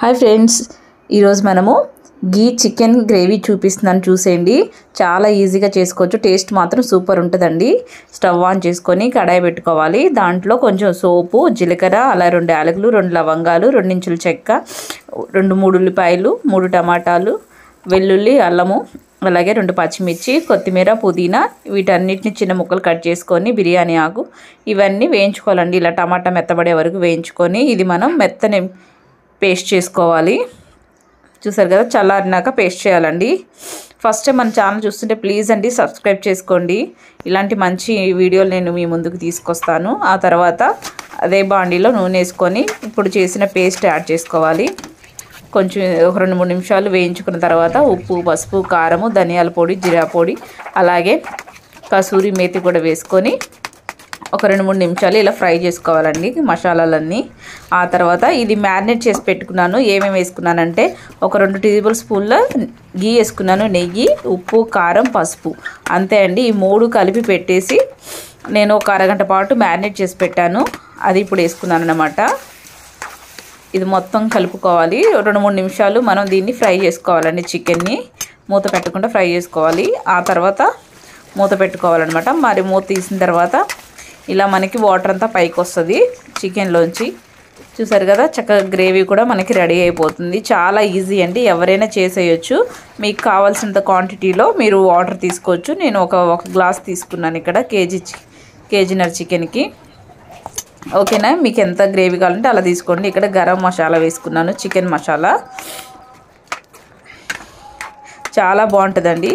Hi friends, ఈరోజు మనము గీ chicken gravy చూపిస్తున్నాను చూసేయండి. చాలా ఈజీగా చేసుకోవచ్చు. టేస్ట్ మాత్రం సూపర్ ఉంటుందండి. స్టవ్ ఆన్ చేసుకొని కడాయి పెట్టుకోవాలి. దాంట్లో కొంచెం సోపు, జీలకర్ర, అలా 2 యాలకులు, 2 లవంగాలు, 2 ఇంచుల చెక్క, 2-3 ఉల్లిపాయలు, 3 టమాటాలు, వెల్లుల్లి, అల్లము, అలాగే 2 పచ్చిమిర్చి, కొత్తిమీర, పుదీనా, వీటన్నిటిని చిన్న ముక్కలు కట్ చేసుకొని, బిర్యానీ ఆకు ఇవన్నీ వేయించుకోవాలండి. ఇలా టమాటా మెత్తబడే వరకు వేయించుకొని ఇది మనం మెత్తని పేస్ట్ చేసుకోవాలి. చూసారు కదా, చల్లారినాక పేస్ట్ చేయాలండి. ఫస్ట్ టైం మన ఛానల్ చూస్తుంటే ప్లీజ్ అండి సబ్స్క్రైబ్ చేసుకోండి. ఇలాంటి మంచి వీడియోలు నేను మీ ముందుకు తీసుకొస్తాను. ఆ తర్వాత అదే బాండీలో నూనె వేసుకొని ఇప్పుడు చేసిన పేస్ట్ యాడ్ చేసుకోవాలి. కొంచెం ఒక 2-3 నిమిషాలు వేయించుకున్న తర్వాత ఉప్పు, పసుపు, కారము, ధనియాల పొడి, జీరా పొడి, అలాగే కసూరి మేతి కూడా వేసుకొని ఒక 2-3 నిమిషాలు ఇలా ఫ్రై చేసుకోవాలండి మసాలాలన్నీ. ఆ తర్వాత ఇది మ్యారినేట్ చేసి పెట్టుకున్నాను. ఏమేమి వేసుకున్నానంటే ఒక 2 టేబుల్ స్పూన్ల గీ వేసుకున్నాను, నెయ్యి, ఉప్పు, కారం, పసుపు, అంతే అండి. ఈ 3 కలిపి పెట్టేసి నేను ఒక అరగంట పాటు మ్యారినేట్ చేసి పెట్టాను. అది ఇప్పుడు వేసుకున్నాను అన్నమాట. ఇది మొత్తం కలుపుకోవాలి. 2-3 నిమిషాలు మనం దీన్ని ఫ్రై చేసుకోవాలండి. చికెన్ని మూత పెట్టకుండా ఫ్రై చేసుకోవాలి. ఆ తర్వాత మూత పెట్టుకోవాలన్నమాట. మరి మూత తీసిన తర్వాత ఇలా మనకి వాటర్ అంతా పైకి వస్తుంది చికెన్లోంచి. చూసారు కదా, చక్కగా గ్రేవీ కూడా మనకి రెడీ అయిపోతుంది. చాలా ఈజీ అండి, ఎవరైనా చేసేయచ్చు. మీకు కావాల్సినంత క్వాంటిటీలో మీరు వాటర్ తీసుకోవచ్చు. నేను ఒక గ్లాస్ తీసుకున్నాను ఇక్కడ కేజీన్నర చికెన్కి. ఓకేనా, మీకు ఎంత గ్రేవీ కావాలంటే అలా తీసుకోండి. ఇక్కడ గరం మసాలా వేసుకున్నాను, చికెన్ మసాలా. చాలా బాగుంటుందండి.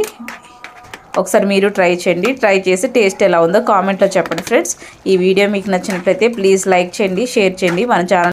ఒకసారి మీరు ట్రై చేయండి. ట్రై చేసి టేస్ట్ ఎలా ఉందో కామెంట్లో చెప్పండి ఫ్రెండ్స్. ఈ వీడియో మీకు నచ్చినట్లయితే ప్లీజ్ లైక్ చేయండి, షేర్ చేయండి. మన ఛానల్